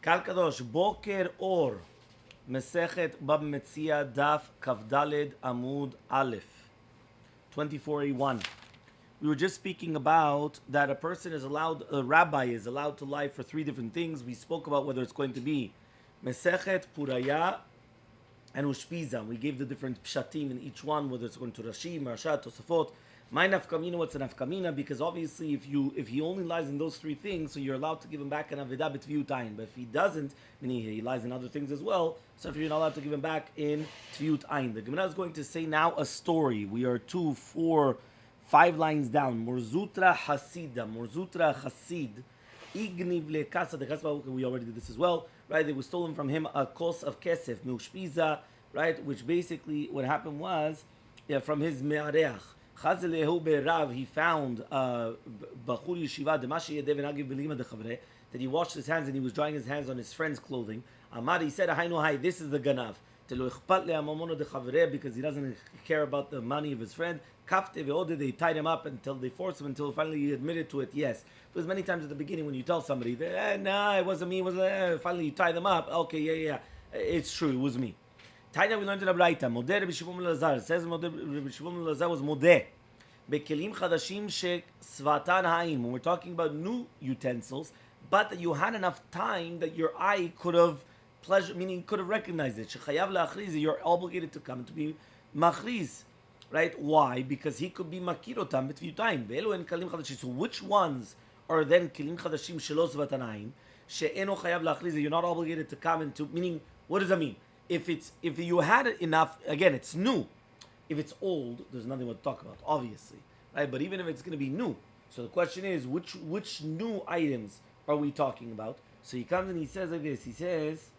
קהל קדוש, בוקר אור, מסכת בבא מציע דף כ"ד עמוד א', 24a1. We were just speaking about that a person is allowed, a rabbi is allowed to lie for three different things. We spoke about whether it's going to be Masechet, Puraya, and Ushpiza. We gave the different pshatim in each one, whether it's going to Rashi, Marashat, Tosafot. My nafkamina, what's an nafkamina? Because obviously, if he only lies in those three things, so you're allowed to give him back an avidah b'tviyut. But if he doesn't, meaning he lies in other things as well, so if you're not allowed to give him back in tviyut ayin. The Gemara is going to say now a story. We are 2, 4, 5 lines down. Morzutra Hasida, Morzutra Hasid, Igniv le Kasa de Kaspa. We already did this as well, right? They were stolen from him a kos of kesef, Milshpiza, right? Which basically what happened was, from his me'areach. He found Bachur Yeshiva that he washed his hands and he was drying his hands on his friend's clothing. Amar, he said, "Hi, this is the ganav." Because he doesn't care about the money of his friend. They tied him up until they forced him until finally he admitted to it. Yes, because many times at the beginning when you tell somebody, "Nah, it wasn't me," finally you tie them up. Okay, yeah, it's true, it was me. Taina, we learned in a Braita. Modeh Rabbi Shimon Elazar. It says Rabbi Shimon Elazar was modeh. Bekelim chadashim shesvatan ha'im. When we're talking about new utensils, but that you had enough time that your eye could have pleasure, meaning could have recognized it. Shechayav la'achriz. You're obligated to come to be machriz, right? Why? Because he could be makirotam b'tviyutayim. Ve'elu en kalim chadashim. So which ones are then kelim chadashim shelo svatan ha'im? She'eno chayav la'achriz. You're not obligated to come into. Meaning, what does that mean? If you had it enough, again, it's new. If it's old, there's nothing to talk about, obviously, right? But even if it's going to be new, so the question is, which new items are we talking about? So he comes and he says like this. He says,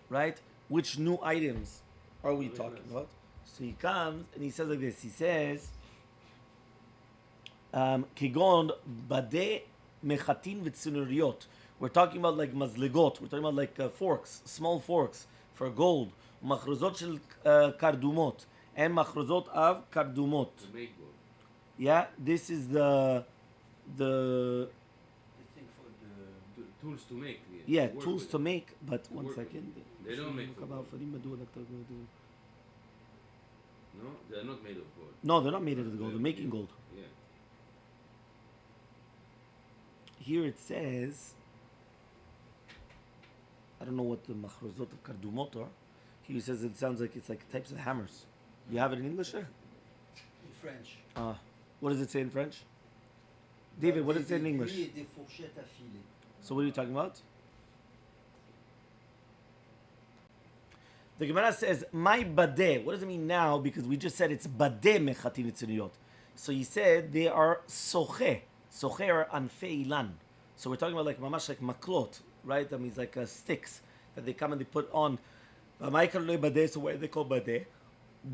right? Which new items are we talking about? So he comes and he says like this. He says, "Kigon bade mechatin v'tzinuriyot." We're talking about like mazlegot. We're talking about like forks, small forks for gold. Machrozot shel kardumot. And machrozot of kardumot. Yeah, this is the thing for the tools to make. Yeah, tools to make. But one second. They don't make for gold. No, they're not made of gold. No, they're not made of gold. They're making gold. Yeah. Here it says, I don't know what the machrozot of kardumot are. Here it says it sounds like it's like types of hammers. You have it in English, sir? In French. What does it say in French? David, what does it say in English? So what are you talking about? The Gemara says, "My badeh." What does it mean now? Because we just said it's badeh mechatin v'tziriyot. So he said they are soche. Soche are anfei ilan. So we're talking about like mamash like maklot, right? That means like sticks that they come and they put on. So why are they called badeh?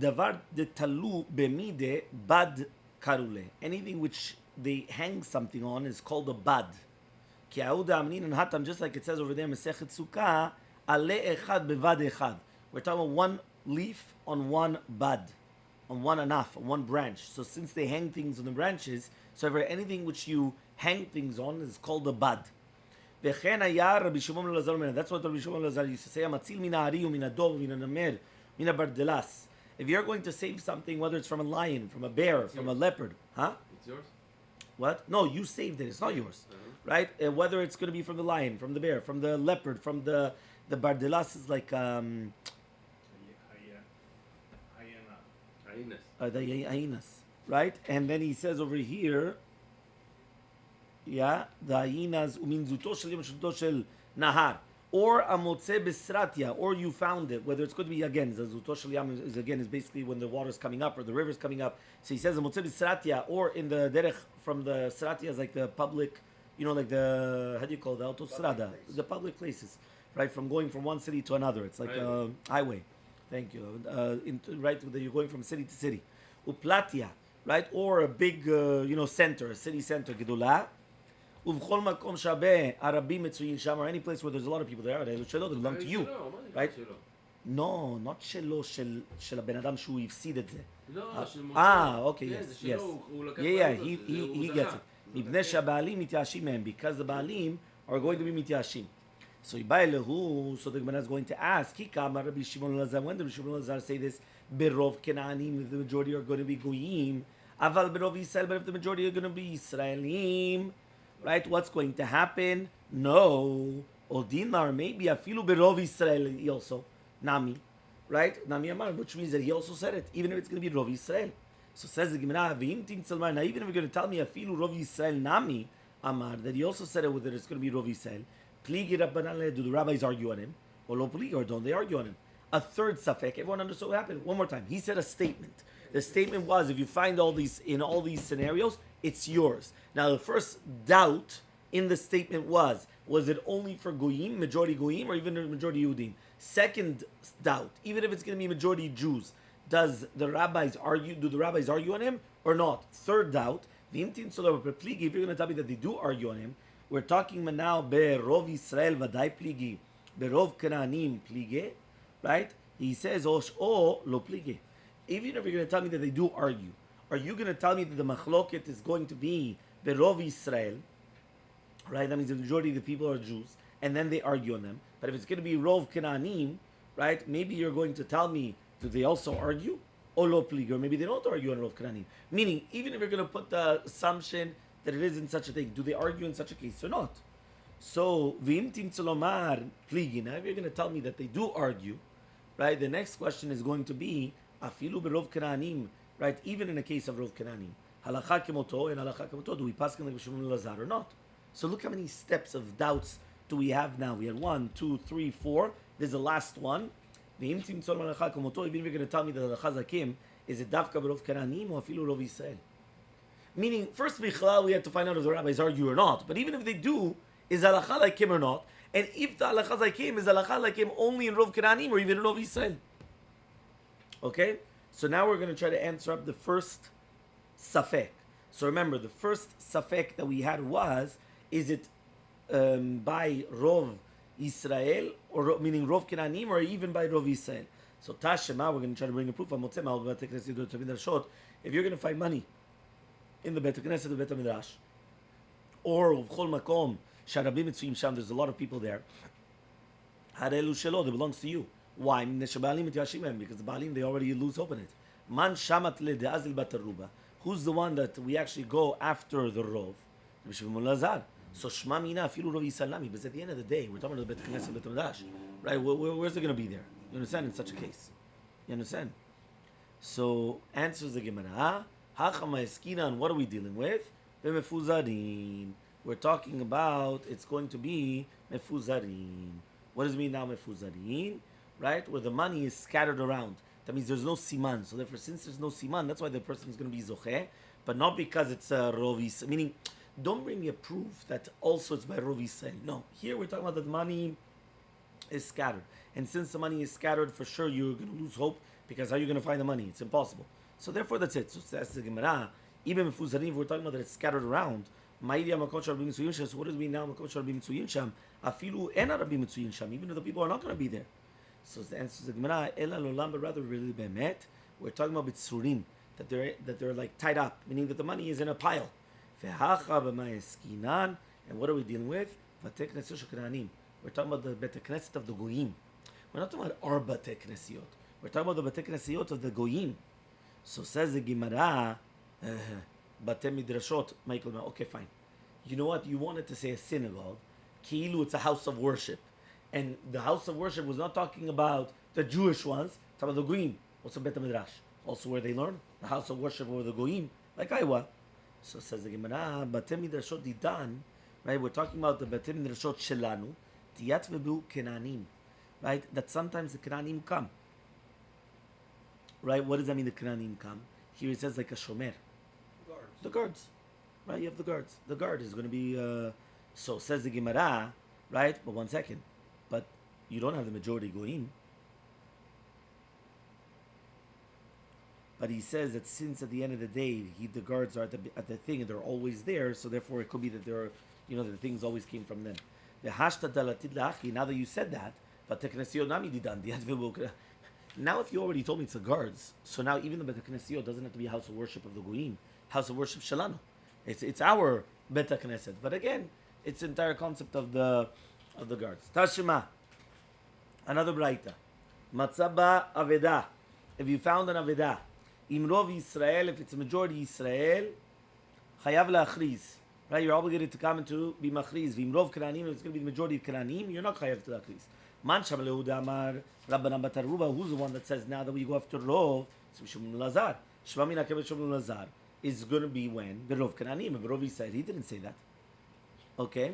Davar de talu bemide bad karule. Anything which they hang something on is called a bad. Ki auda amnin and hatam, just like it says over there, Masechet sukkah, ale echad bevad echad. We're talking about one leaf on one bud, on one anaf, on one branch. So since they hang things on the branches, so ever anything which you hang things on is called a bud. V'chen haya Rabbi Shimon Elazar. That's what Rabbi Shimon Elazar used to say. Amatzil min ha'ari min ha'dov min ha'namer min ha'bardelas. If you're going to save something, whether it's from a lion, from a bear, it's from yours. A leopard, It's yours. What? No, you saved it. It's not yours, right? And whether it's going to be from the lion, from the bear, from the leopard, from the bardelas is like Hyenas. the hyenas, right? And then he says over here, yeah, the hyenas umin zuto shel yom zuto shel nahar. Or a motze besratia, or you found it, whether it's going to be again, the zuto shel yam is again is basically when the water's coming up or the river's coming up. So he says a motze besratia, or in the derech from the sratia is like the public, like the, how do you call it, the autostrada, the public places, right? From going from one city to another. It's like a highway. Thank you. Right, you're going from city to city. Uplatia, right? Or a big, center, a city center, gedula. Uvchol makom shabeh arabim metzuyin sham, or any place where there's a lot of people there, they belong to you, right? No, not shelo shel ben adam shu yifsid et ze. Okay, yes. Yeah, he gets it. Because the baalim are going to be mityashim. So so the Gemara is going to ask, Hikam Rabbi Shimon Lazar, when did Rabbi Shimon Lazar say this? Berov Kenanim, if the majority are going to be Goyim. Aval Berov Yisrael, but if the majority are going to be Israelim, right? What's going to happen? No. Odinar, maybe Afilu Berov Yisrael also. Nami. Right? Nami Amar, which means that he also said it, even if it's going to be Rov Yisrael. So says the Gemara, now even if you're going to tell me Afilu Rov Yisrael Nami Amar, that he also said it that it's going to be Rov Yisrael. Pligi Rabbanan, do the rabbis argue on him? Or lo pligi, or don't they argue on him? A third safek, everyone understood what happened. One more time. He said a statement. The statement was, if you find all these in all these scenarios, it's yours. Now the first doubt in the statement was it only for Goyim, majority Goyim, or even majority Yehudim? Second doubt, even if it's going to be majority Jews, do the rabbis argue on him or not? Third doubt, if you're going to tell me that they do argue on him, we're talking now berov Israel vaday pligi, berov Kananim plige, right? He says lo plige. Even if you're going to tell me that they do argue, are you going to tell me that the machloket is going to be berov Israel, right? That means the majority of the people are Jews, and then they argue on them. But if it's going to be rov Kananim, right? Maybe you're going to tell me, do they also argue? Or lo plige, or maybe they don't argue on rov Kananim. Meaning, even if you're going to put the assumption that it isn't such a thing, do they argue in such a case or not? So, v'imtim tzolomar pligi. Now, if you're going to tell me that they do argue, right? The next question is going to be afilu berov Kananim, right? Even in a case of rov Kananim, halacha kemoto and halacha kemoto. Do we pass like Shimon Lazar or not? So, look how many steps of doubts do we have now. We had 1, 2, 3, 4. There's the last one. V'imtim tzolomar halacha kemoto. Even if you're going to tell me that halacha zakim is it dafka berov Kananim or afilu rov Yisrael? Meaning, first bichlal, we have to find out if the rabbis argue or not. But even if they do, is halacha like him or not? And if the halacha like him, is halacha like him only in Rov Kananim or even in Rov Yisrael? Okay? So now we're going to try to answer up the first safek. So remember, the first safek that we had was, is it by Rov Yisrael, or meaning Rov Kananim, or even by Rov Yisrael? So Tashema, we're going to try to bring a proof. If you're going to find money in the Bet Knesset, the Bet Midrash, or V'chol Makom Sharabi Mitzuim Sham, there's a lot of people there. Harelu Shelo, it belongs to you. Why? Because the Baalim, they already lose hope in it. Man Shamat Le De'azil Bataruba. Who's the one that we actually go after the Rov? Shimon Lazar. So Shma Mina Afilu Rov Yisrael. But at the end of the day, we're talking about the Bet Knesset, Bet Midrash, right? Where's it going to be there? You understand? In such a case, you understand? So answers the Gemara. And what are we dealing with? We're talking about, it's going to be mefuzarin. What does it mean now, mefuzarin? Right? Where the money is scattered around. That means there's no siman. So therefore, since there's no siman, that's why the person is going to be zocheh, but not because it's a rovis. Meaning, don't bring me a proof that also it's by rovis. No. Here we're talking about that the money is scattered. And since the money is scattered, for sure you're going to lose hope, because how are you going to find the money? It's impossible. So therefore, that's it. So that's the Gemara. Even if we're talking about that it's scattered around. So what does it mean now? Afilu ena Rabbi Mitzuyin Sham, even if the people are not going to be there. So the answer is the Gemara. Ela lolam, but rather really bemet. We're talking about bitzurim, that they're like tied up, meaning that the money is in a pile. And what are we dealing with? We're talking about the Bet Knesset of the Goyim. We're not talking about our Bet Knesiot. We're talking about the Bet Knesiot of the Goyim. So says the Gemara, Bate Midrashot, Michael, okay, fine. You know what? You wanted to say a synagogue. Ki'ilu, it's a house of worship. And the house of worship was not talking about the Jewish ones, it's about the Goyim. What's a Bet Midrash? Also where they learn. The house of worship or the Goyim, like Iowa. So says the Gemara, Bate Midrashot Didan, right? We're talking about the Bate Midrashot Shelanu, Tiyat Vebu Kenanim, right? That sometimes the Kenanim come. Right? What does that mean, the Kenanim come? Here it says like a shomer. The guards. Right? You have the guards. The guard is going to be... so says the Gemara, right? But 1 second. But you don't have the majority Goyim. But he says that since at the end of the day, the guards are at the thing and they're always there, so therefore it could be that the things always came from them. Now that you said that, but now if you already told me it's the guards, so now even the Bet Knesset doesn't have to be a house of worship of the Goyim, house of worship Shalano. It's our Bet Knesset. But again, it's the entire concept of the of the guards. Tashima, another braita. Matzaba aveda. If you found an aveda, imrov Yisrael, if it's a majority Yisrael, chayav la'achriz. Right, you're obligated to come and to be machriz. V'imrov Kananim, if it's going to be the majority of Kananim, you're not chayav to la'achriz. Man Sham Lehuda Amar Rabbanan Bataruba, who's the one that says now that we go after Rov, it's Mishum Lazar. Shvamina Kevet Shum Lazar is going to be when the Rov Kananim, and Rov said he didn't say that. Okay,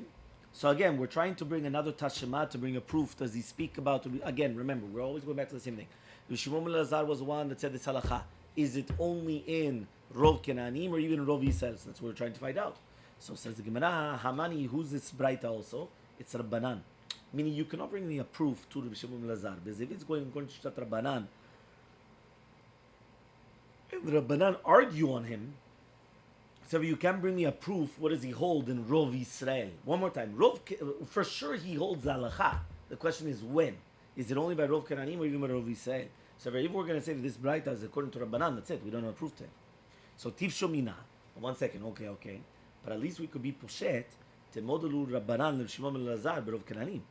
so again, we're trying to bring another Tashema to bring a proof. Does he speak about? Again, remember, we're always going back to the same thing. Shimon Lazar was the one that said this halacha. Is it only in Rov Kananim or even Rov Yisrael? So that's what we're trying to find out. So says the Gemara, Hamani, who's this Braita also? It's Rabbanan. Meaning you cannot bring me a proof to Rabbi Shimon Lazar, because if it's going to Shtat Rabbanan, and the Rabbanan argue on him, so you can bring me a proof. What does he hold in Rov Yisrael? One more time, Rov, for sure he holds the halacha. The question is when? Is it only by Rov Kananim or even by Rov Yisrael? So if we're going to say that this Braita is according to Rabbanan, that's it. We don't have proof to it. So Tiv Shomina. 1 second. Okay. But at least we could be poshet to modelu Rabbanan Rav Shimon Lazar Rov Kananim.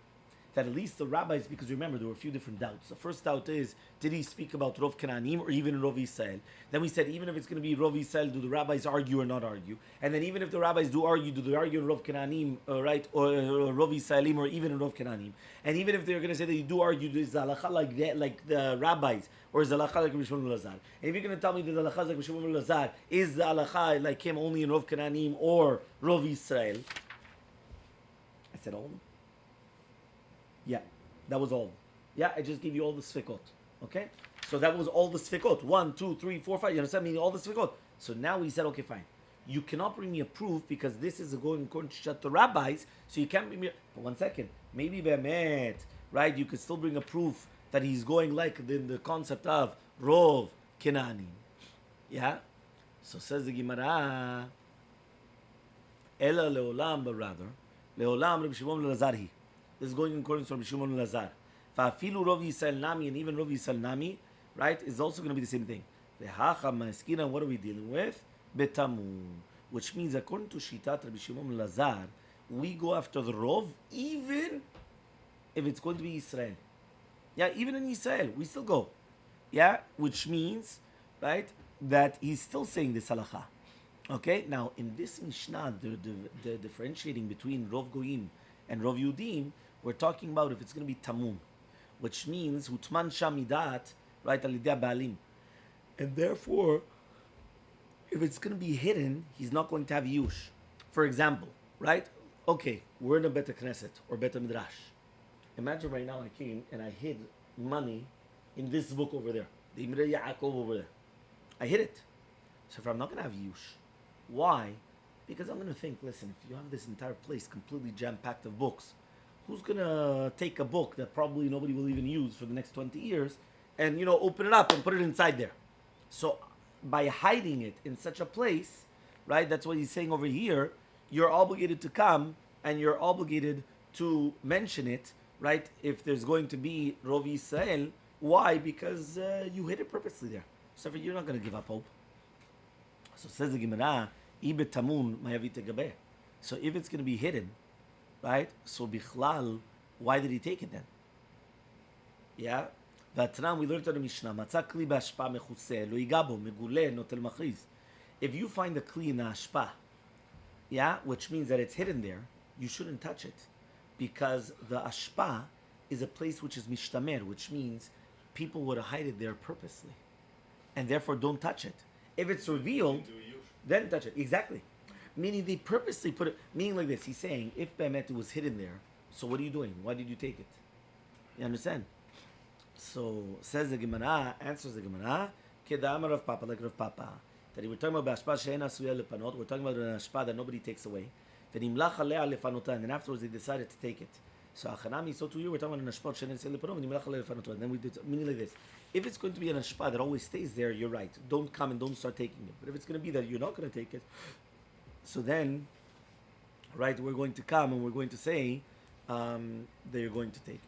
That at least the rabbis, because remember there were a few different doubts. The first doubt is, did he speak about Rov Kananim or even Rov Yisrael? Then we said, even if it's going to be Rov Yisrael, do the rabbis argue or not argue? And then even if the rabbis do argue they argue in Rov Kananim, right, or Rov Yisraelim, or even in Rov Kananim? And even if they're going to say that you do argue, is the halacha like that, like the rabbis, or is the halacha like Rabbi Shimon Lazar? And if you're going to tell me that the halacha like Rabbi Shimon Lazar, is the halacha like him only in Rov Kananim or Rov Yisrael? I said only. Yeah, that was all. Yeah, I just gave you all the sfikot. Okay? So that was all the sfikot. 1, 2, 3, 4, 5. You understand? Meaning all the sfikot. So now we said, okay, fine. You cannot bring me a proof because this is going according to the rabbis. So you can't bring me. But 1 second. Maybe Be'emet, right? You could still bring a proof that he's going like the concept of Rov Kenanim. Yeah? So says the Gemara, Ela leolam, but rather, leolam Rabbi Shimon Lazarhi. This is going in accordance to Rabbi Shimon Lazar. Fa'afilu Rov Yisrael Nami, and even Rov Yisrael Nami, right, is also going to be the same thing. Ve'hacha ma'eskina, what are we dealing with? Betamun. Which means, according to Shitat Rabbi Shimon Lazar, we go after the Rov, even if it's going to be Israel. Yeah, even in Israel, we still go. Yeah, which means, right, that he's still saying this halacha. Okay, now in this Mishnah, the differentiating between Rov Goyim and Rov Yudim, we're talking about if it's going to be Tamun, which means Hutman Shamidat, right, Alidya Balim. And therefore, if it's going to be hidden, he's not going to have Yush. For example, right? Okay, we're in a Bet Knesset or Bet Midrash. Imagine right now I came and I hid money in this book over there, the Imre Yaakov over there. I hid it. So if I'm not going to have Yush, why? Because I'm going to think, listen, if you have this entire place completely jam-packed of books, who's going to take a book that probably nobody will even use for the next 20 years and, open it up and put it inside there? So by hiding it in such a place, right, that's what he's saying over here, you're obligated to come and you're obligated to mention it, right, if there's going to be Rov Yisrael. Why? Because you hid it purposely there. So you're not going to give up hope. So says the Gemara, Ibet Tamun Mayavit Gabe. So if it's going to be hidden, right? So Bichlal, why did he take it then? Yeah? Vatram, we learned on the Mishnah, Matzah Kli B'Ashpa Mechuseh, Lo Yigabo, Megule, Notel Machriz. If you find the Kli in the Ashpa, yeah, which means that it's hidden there, you shouldn't touch it. Because the Ashpa is a place which is Mishtamer, which means people would hide it there purposely. And therefore don't touch it. If it's revealed, then touch it. Exactly. Meaning they purposely put it, meaning like this. He's saying, if Be'emet was hidden there, so what are you doing? Why did you take it? You understand? So, says the Gemara, answers the Gemara, Kedamar of Papa, like Rav Papa, that we're talking about B'ashpa she'en asuya lepanot, we're talking about an ashpa that nobody takes away. Then imlach alea lefanota, and then afterwards they decided to take it. So, Achanami, so to you, we're talking about an ashpa she'en asuya lepanot, and imlach alea lefanota. And then we did, meaning like this. If it's going to be an ashpa that always stays there, you're right. Don't come and don't start taking it. But if it's going to be that you're not going to take it, so then, right, we're going to come and we're going to say that you're going to take it.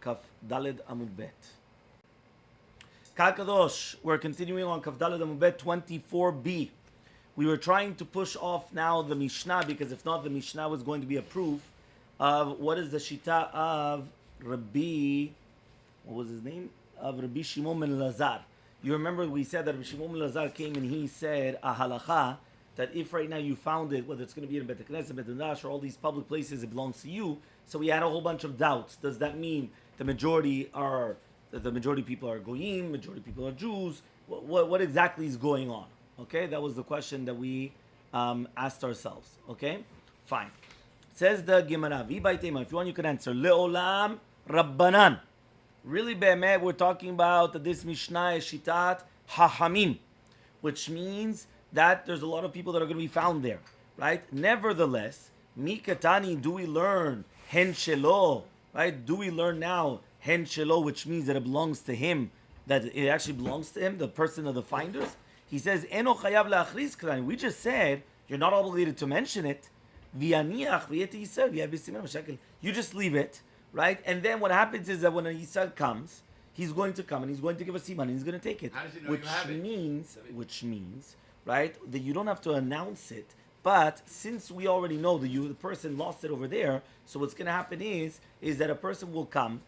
Kaf Daled Amud Bet. Kal Kadosh, we're continuing on Kaf Daled Amud Bet 24b. we were trying to push off now the Mishnah, because if not, the Mishnah was going to be a proof of what is the Shita of Rabbi, what was his name? Of Rabbi Shimon ben Lazar. You remember we said that Rabbi Shimon ben Lazar came and he said a halacha that if right now you found it, whether it's going to be in Bet Knesset, Bet Midrash, or all these public places, it belongs to you. So we had a whole bunch of doubts. Does that mean the majority people are goyim, majority people are Jews? What exactly is going on? Okay, that was the question that we asked ourselves. Okay, fine. Says the Gemara, if you want, you can answer. Le'olam Rabbanan. Really, be'emet, we're talking about that this Mishnah is Shitat Hachamim, which means that there's a lot of people that are going to be found there, right? Nevertheless, Mikatani, do we learn Hen Shelo, right? Do we learn now Hen Shelo, which means that it belongs to him, that it actually belongs to him, the person of the finders? He says, Eno chayav la'achriz krani. We just said you're not obligated to mention it. V'yaniach v'yeti Yisrael v'yav b'siman v'shekel. You just leave it, right? And then what happens is that when a Yisrael comes, he's going to come and he's going to give us siman and he's going to take it. How does he know you have it? Which means, right, that you don't have to announce it. But since we already know that the person lost it over there, so what's going to happen is that a person will come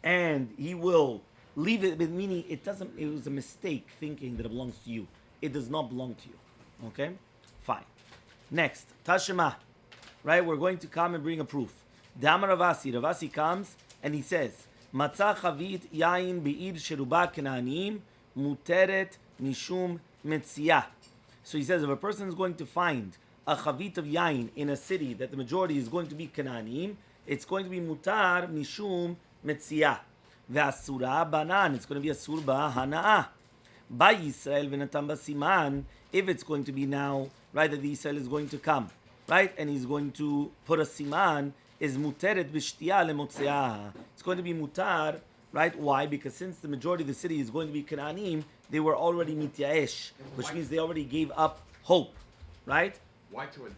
and he will leave it, meaning it was a mistake thinking that it belongs to you. It does not belong to you. Okay? Fine. Next, Tashema. Right? We're going to come and bring a proof. Damar Ravasi. Ravasi comes and he says, Matzah chavit yain be'ir sheruba kena'anim muteret mishum metzia. So he says, if a person is going to find a chavit of yain in a city that the majority is going to be Canaanim, it's going to be mutar mishum metzia. Ve'asura banan, it's going to be asur ba'hana'ah. By Yisrael v'natam basiman, if it's going to be now, right, that the Yisrael is going to come, right, and he's going to put a siman, is muteret b'shtiya lemotzeah. It's going to be mutar, right? Why? Because since the majority of the city is going to be Canaanim, they were already mityaesh, which means they already gave up hope, right? Why to a Jew?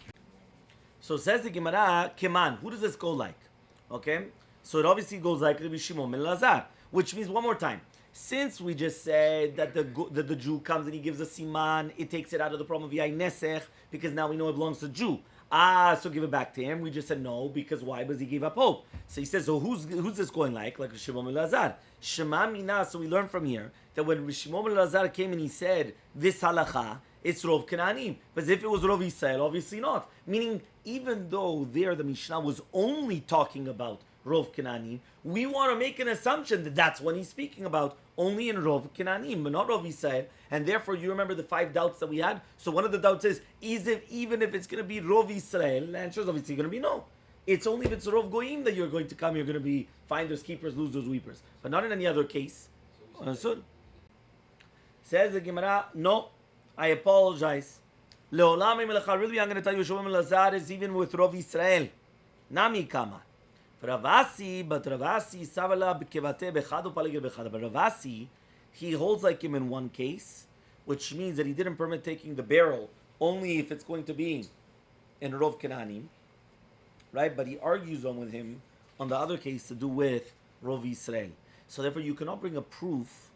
So says the Gemara, Keman, who does this go like? Okay? So it obviously goes like Rabbi Shimon ben Lazar, which means one more time. Since we just said that the Jew comes and he gives a siman, it takes it out of the problem of Yain Nesech, because now we know it belongs to the Jew. So give it back to him. We just said no, because why? Because he gave up hope. So he says, so who's this going like? Like Shimon ben Lazar. Shema mina, so we learn from here that when Shimon ben Lazar came and he said, this halacha, it's Rov Canaanim. But if it was Rov Yisrael, obviously not. Meaning, even though there the Mishnah was only talking about Rov Canaanim, we want to make an assumption that that's what he's speaking about, only in Rov Canaanim, but not Rov Yisrael. And therefore, you remember the 5 doubts that we had? So one of the doubts is it even if it's going to be Rov Yisrael? The answer is obviously going to be no. It's only if it's Rov Goyim that you're going to come, you're going to be finders, keepers, losers, weepers. But not in any other case. Understood? Says the Gemara, no, I apologize. Le'olam really, I'm going to tell you, Shimon ben Lazar is even with Rov Yisrael. Nami kama. Ravasi, but Savala b'kevate bechad u'paligel bechad. But Ravasi, he holds like him in one case, which means that he didn't permit taking the barrel only if it's going to be in Rov Canaanim, right? But he argues on with him on the other case to do with Rov Yisrael. So therefore, you cannot bring a proof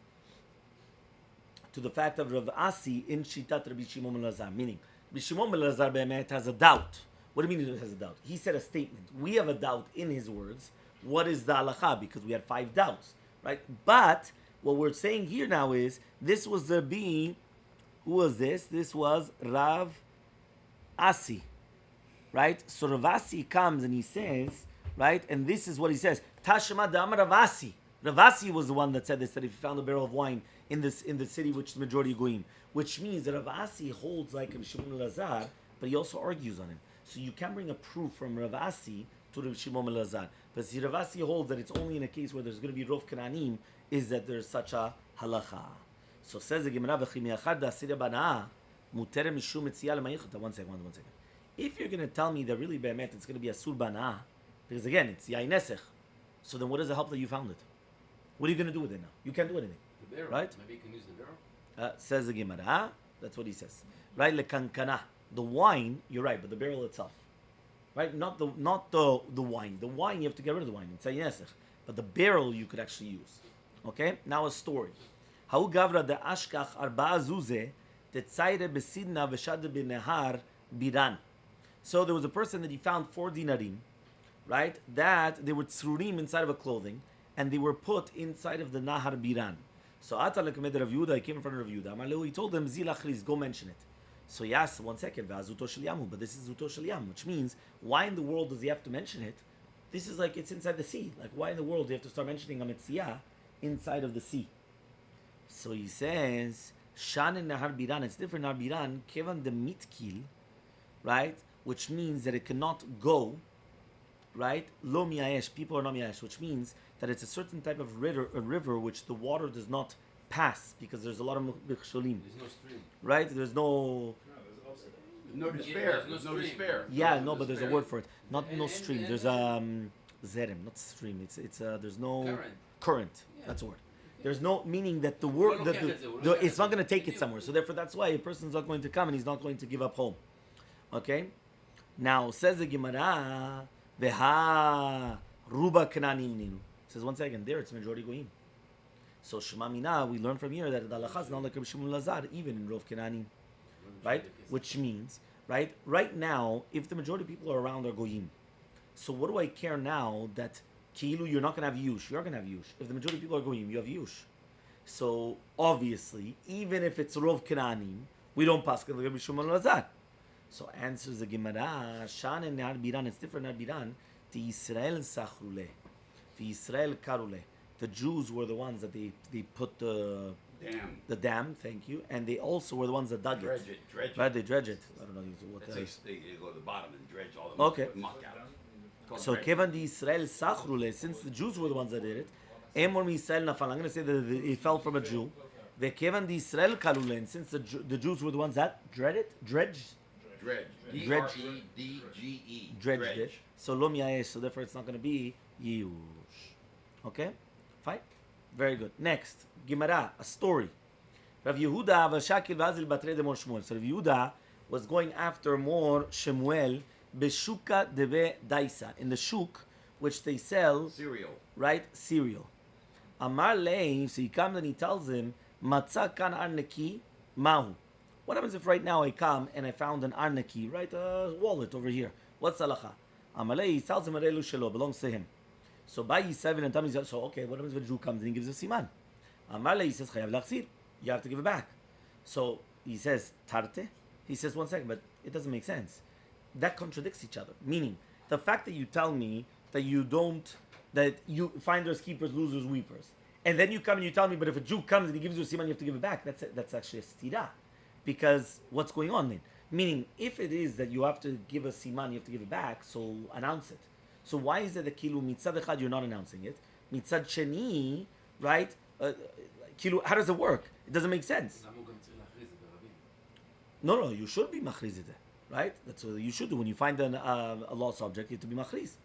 to the fact of Rav Asi in Shitat Rabbi Shimon ben Lazar. Meaning, Rabbi Shimon ben Lazar be'emet has a doubt. What do you mean he has a doubt? He said a statement. We have a doubt in his words. What is the halacha? Because we had 5 doubts, right? But what we're saying here now is, this was the being, who was this? This was Rav Asi, right? So Rav Asi comes and he says, right? And this is what he says. Tashma da'amar Rav Asi. Rav Asi was the one that said this, that if you found a barrel of wine in the city which the majority are goyim, which means that Rav Asi holds like Rabbi Shimon ben Lazar, but he also argues on him. So you can bring a proof from Rav Asi to Rabbi Shimon ben Lazar. But see, Rav Asi holds that it's only in a case where there's going to be Rov Canaanim, is that there's such a halacha. So says the Gemara, one second. If you're going to tell me that really be'emet it's going to be a sur bana'ah, because again, it's yain nesech, so then what does it help that you found it? What are you going to do with it now? You can't do anything. The barrel. Right? Maybe you can use the barrel. Says the Gemara, that's what he says. Right? Lekankana. The wine, you're right, but the barrel itself. Right? Not the wine. The wine, you have to get rid of the wine. It's yain. But the barrel you could actually use. Okay? Now a story. Hau gavra de ashkach arba zuze Tetzayre besidna v'shad b'nehar biran. So there was a person that he found 4 dinarim, right? That they were tzurim inside of a clothing, and they were put inside of the nahar biran. So Ata lekemed Rav Yehuda, he came in front of Rav Yehuda. He told them, Zil achriz, go mention it. So he asked, 1 second, V'azuto shel yamu, but this is zuto shel yam, which means, why in the world does he have to mention it? This is like, it's inside the sea. Like, why in the world do you have to start mentioning a metzia inside of the sea? So he says, Shan and nahar biran, it's different nahar biran, kevan de mitkil, right? Which means that it cannot go, right? Lo miyayesh, people are not miyayesh, which means that it's a certain type of river which the water does not pass because there's a lot of michsholim. There's no stream. Right? There's no... No despair. There's no despair. Yeah, no, but there's a word for it. Not no stream. There's zerem, not stream. It's there's no current. That's a word. There's no meaning that the word it's not going to take it somewhere. So therefore, that's why a person's not going to come and he's not going to give up home. Okay. Now says the Gemara, veha ruba kananim ninu. Says 1 second. There it's majority goyim. So Shema Mina, we learn from here that the halacha is not like Rabbi Shimon Lazar, even in Rov Kenanim. Right? Which means, right now, if the majority of people are around are goyim, so what do I care now that kilu you're not going to have yush? You're going to have yush. If the majority of people are goyim, you have yush. So obviously, even if it's Rov Kenanim, we don't pass like Rabbi Shimon Lazar. So answers the Gemara, Shan and Nehar Biran, it's different Nehar Biran, the Yisrael Sachrule, the Yisrael Karule. The Jews were the ones that they put the dam, thank you, and they also were the ones that dug Dredge it. it. Right, they dredge it. I don't know what They go to the bottom and dredge all the Okay. muck out. So Kevan the Israel Sachrule, since the Jews were the ones that did it, Emor Israel Nafal, I'm going to say that it fell from a Jew. The Kevan the Israel Karule, and since the Jews were the ones that dredged D-R-E-D-G-E. Dredged it. So Lo Miyayesh, so therefore it's not going to be Yush. Okay? Fine. Very good. Next, Gemara, a story. Rav Yehuda v'shakil v'azil batre de Mor Shmuel. So Rav Yehuda was going after Mor Shmuel beshuka debe daisa, in the shuk, which they sell Cereal. right, cereal. Amar lei, so he comes and he tells him, Matza kan arneki mahu. What happens if right now I come and I found an arneki, right, a wallet over here? What's halacha? Amar lei, he tells him, Arelu shelo, belongs to him. So by Yisrael and Tam, so okay, what happens when the Jew comes and he gives a siman? Amar lei, he says, Chayav lachzir, you have to give it back. So he says, Tarte? He says, 1 second, but it doesn't make sense. That contradicts each other. Meaning, the fact that you tell me that that you finders, keepers, losers, weepers, and then you come and you tell me, but if a Jew comes and he gives you a siman, you have to give it back. That's actually a stira. Because what's going on then? Meaning, if it is that you have to give a siman, you have to give it back, so announce it. So why is it that kilu mitzad echad you're not announcing it? Mitzad sheni, right? Kilu, how does it work? It doesn't make sense. No, you should be machriz it, right? That's what you should do when you find a lost object. You have to be machriz.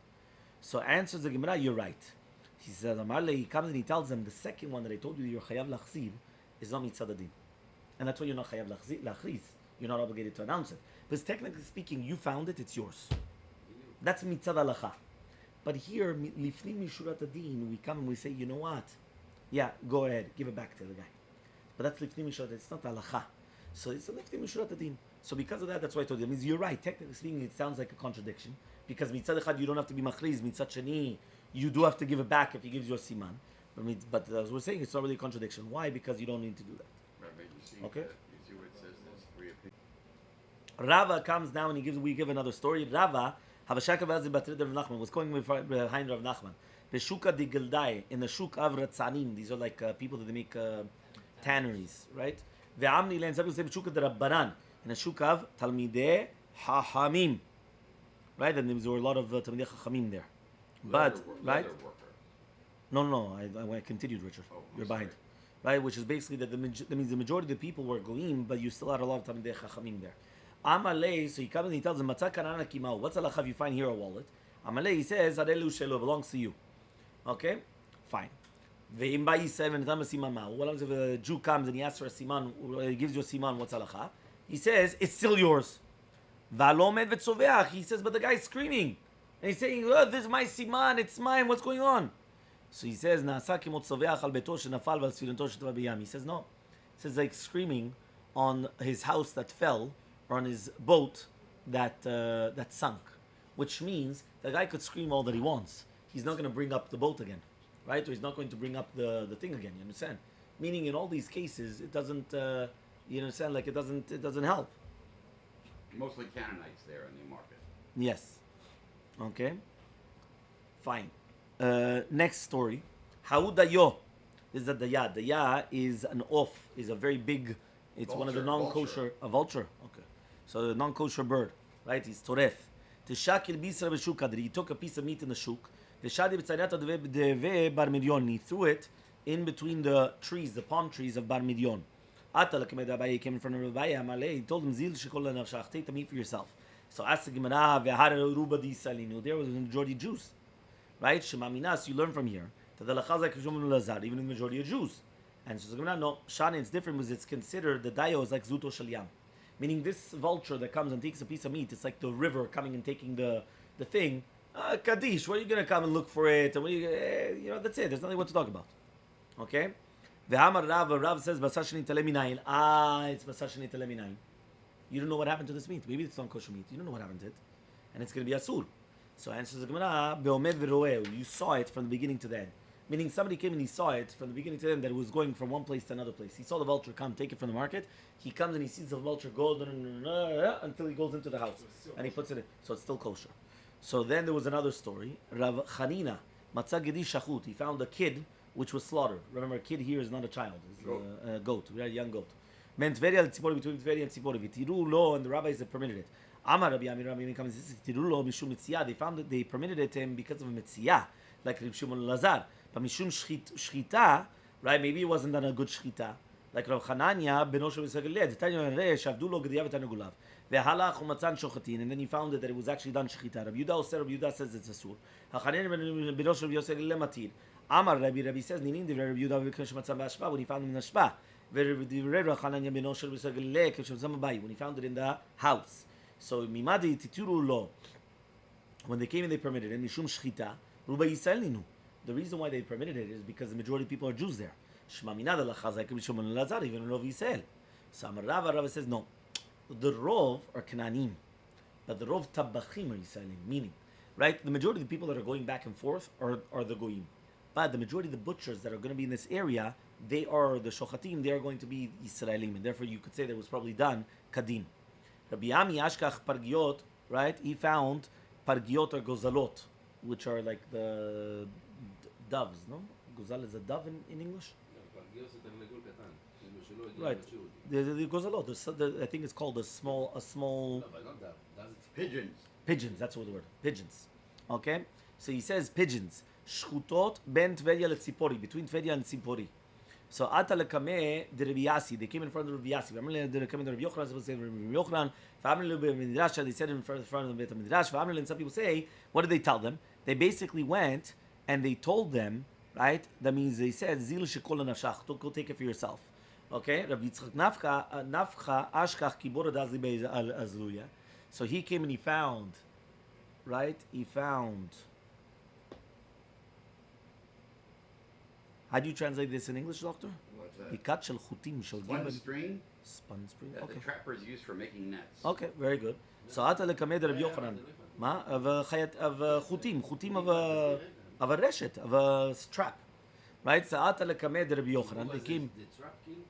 So answers the Gemara, you're right. He says, Amarle, he comes and he tells them the second one that I told you, you're chayav lachzir, is not mitzad adin, and that's why you're not chayav lachriz. You're not obligated to announce it. Because technically speaking, you found it, it's yours. That's mitzad halacha. But here, lifnim mishurat adin, we come and we say, you know what? Yeah, go ahead, give it back to the guy. But that's lifnim mishurat. It's not halacha. So it's a lifnim mishurat adin. So because of that, that's why I told you. That means you're right. Technically speaking, it sounds like a contradiction. Because mitzad echad, you don't have to be machriz. Mitzad sheni, you do have to give it back if he gives you a siman. But as we're saying, it's not really a contradiction. Why? Because you don't need to do that. Rabbi, you see Okay. You see where it says there's 3 opinions. Rava comes now and we give another story. Rava, Havashaka Vazi Batrid Rav Nachman, was going behind Rav Nachman. The Shuka di Gildai, in the Shuk of Ratzanim, these are like people that they make tanneries, right? The Amni Len, some people say Shuka de Rabbanan, in the Shuk of Talmidei Hachamim, right? And there were a lot of Talmidei Hachamim there. But, right? No, I continued, Richard. Oh, You're sorry. behind. Right? Which is basically that that means the majority of the people were goyim, but you still had a lot of Talmidei Chachamim there. Amalei, so he comes and he tells him, Matzah kanana kimau. What's halacha if you find here a wallet? Amalei, he says, Arelu shelo, belongs to you. Okay? Fine. Ve'im ba Yisrael v'netam siman ma'u. What happens if a Jew comes and he asks for a siman, he gives you a siman, what's halacha? He says, it's still yours. V'alomed v'tzoveach. He says, but the guy's screaming. And he's saying, oh, this is my siman, it's mine, what's going on? So he says, Na'asa kimot tzoveach al beto shenafal v'al sfiranto shetava b'yam. He says, no. He says, like screaming on his house that fell or on his boat that sunk, which means the guy could scream all that he wants. He's not going to bring up the boat again, right? Or he's not going to bring up the thing again. You understand? Meaning, in all these cases, it doesn't. You understand? Like it doesn't help. Mostly Canaanites there in the market. Yes. Okay. Fine. Next story. Haudayo. This is a daya. Daya is an off. Is a very big. It's one of the Vulture, non-kosher. A vulture. Okay. So the non-kosher bird, right? He's toref. Tishakil bisra b'shukadri. He took a piece of meat in the shuk. V'shadi b'tzayata deve bar midyon. He threw it in between the trees, the palm trees of bar midyon. Ata l'kamed Rabbi came in front of Rabbi Elmaleh. He told him, "Zil shekol lenafshach. Take the meat for yourself." So asked the Gemara, "V'hara ruba di salinu." There was a majority of Jews, right? Shema minas. You learn from here that the lachazak kishum lazar, even in the majority of Jews. And so the Gemara, no, Shana, it's different because it's considered the dayo is like zuto shalyam, meaning this vulture that comes and takes a piece of meat. It's like the river coming and taking the thing. Kaddish, where are you gonna come and look for it? And what you know, that's it. There's nothing what to talk about. Okay. Ve'amar Rav says basashani teleminayin. It's basashani teleminayin. You don't know what happened to this meat. Maybe it's not kosher meat. You don't know what happened to it, and it's going to be asur. So answers the Gemara, beomed v'roeu. You saw it from the beginning to the end. Meaning somebody came and he saw it from the beginning to the end that it was going from one place to another place. He saw the vulture come, take it from the market. He comes and he sees the vulture go until he goes into the house and he puts it in. So it's still kosher. So then there was another story. Rav Chanina, matzah gedi shachut. He found a kid which was slaughtered. Remember, a kid here is not a child; it's a goat, a young goat. Meant Tveria Tzipori, between Tveria and Tzipori. V'tiru lo, and the rabbis have permitted it. Amar Rabbi Ami comes and says, "Tiru lo mishum mitziyah." They found that they permitted it to him because of a mitziyah, like Reb Shimon Lazar. But mishum shchita, right? Maybe it wasn't done a good shchita. Like Rav Chananya beno shel Misageled, Tanya Re shavdu lo gediyav tanegulav. Ve'halach umatzan shochatin, and then he found that it was actually done shchita. Rabbi Yehuda says it's asur. Hachananya beno shel Yosegel matir. Amar Rabbi says, Ninin de Rabbi Yehuda v'knesh matzah b'ashpa, when he found him in the shpa. When he found it in the house. So mimadi tituru lo. When they came and they permitted it, mishum shchita, ruba yisrael ninu. The reason why they permitted it is because the majority of people are Jews there. Shema minada lachazak b'shomon lazar, even Rov Yisrael. So Amar Rava says no. The Rov are Canaanim, but the Rov tabachim are Yisraelim. Meaning, right? The majority of the people that are going back and forth are the goyim. But the majority of the butchers that are going to be in this area, they are the shochatim, they are going to be Yisraelim, and therefore you could say that it was probably done kadin. Rabbi Ami ashkach pargiot, right? He found pargiot or gozalot, which are like the doves, no? Gozal is a dove in English? Right. The gozalot, I think it's called a small. No, but not that. Pigeons. Pigeons, that's what the word. Pigeons. Okay? So he says pigeons. Shchutot ben Tveria letzipori, between Tveria and Tzipori. So Ata lekame de Rabbi Yasi, they came in front of Rabbi Yasi. Family they came to Rabbi Yochanan, supposed to say Rabbi Yochanan. Family Beit Midrash, they said in front of the Beit Midrash. Family, and some people say, what did they tell them? They basically went and they told them, right? That means they said Zil shekol nafshach, go take it for yourself. Okay? Rabbi Yitzchak nafcha ashkach kibor dazi be'azluya. So he came and he found, right? He found. How do you translate this in English, doctor? What's that? Ikat shel chutim shel Spun gimel. string Spun string. that Okay. the trappers use for making nets. Okay, very good. So ata lekamed Rabbi Yochanan. Ma of chutim of a reshet of a trap, right? So ata lekamed Rabbi Yochanan. They came. The trap king?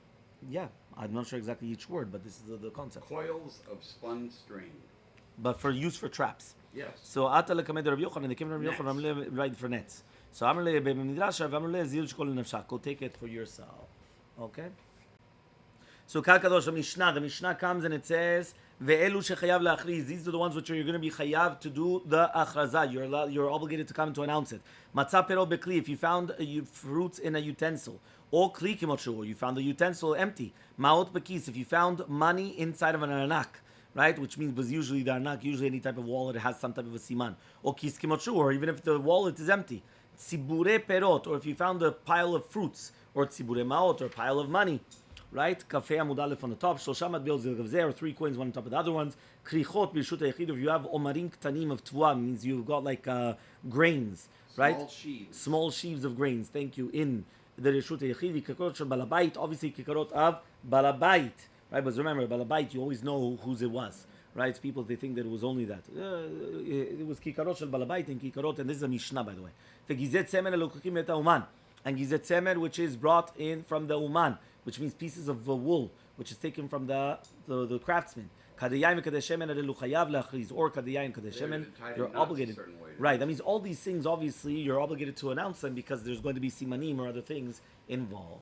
Yeah, I'm not sure exactly each word, but this is the concept. Coils of spun string. But for use for traps. Yes. So ata lekamed Rabbi Yochanan. They came to Rabbi Yochanan right for nets. So Amaleh Beit Midrash, Amaleh Zil shekol nafshach. Go take it for yourself. Okay. So Kal Kadosh the Mishnah comes and it says, "Ve'elu shechayav la'achriz." These are the ones which you're going to be chayav to do the achrazah. You're obligated to come and to announce it. Matzah pero bekli. If you found fruits in a utensil, or kli kimotchu, or you found the utensil empty. Ma'ot bekis. If you found money inside of an arnak, right, which means was usually the arnak, usually any type of wallet has some type of a siman, or kis kimotchu, or even if the wallet is empty. Tzibure perot, or if you found a pile of fruits, or tzibure maot, or a pile of money, right? Kafei amud aleph on the top, shloshah matbeot zilgavzeh, or 3 coins, one on top of the other ones. Krichot b'rishut hayachid, if you have omarim ktanim of tvua, means you've got like grains, right? Small sheaves of grains. Thank you. In the rishut hayachid, kikarot shel balabait, obviously kikarot of balabait, right? But remember, balabait, you always know whose it was, right? People, they think that it was only that. It was kikarot shel balabait and kikarot, and this is a mishnah, by the way. V'gizet semer elokukim et ha'uman, and gizet semer, which is brought in from the uman, which means pieces of wool, which is taken from the craftsman. Or kadeyayin kadeshemen, you're obligated. Right, that means all these things, obviously, you're obligated to announce them because there's going to be simanim or other things involved.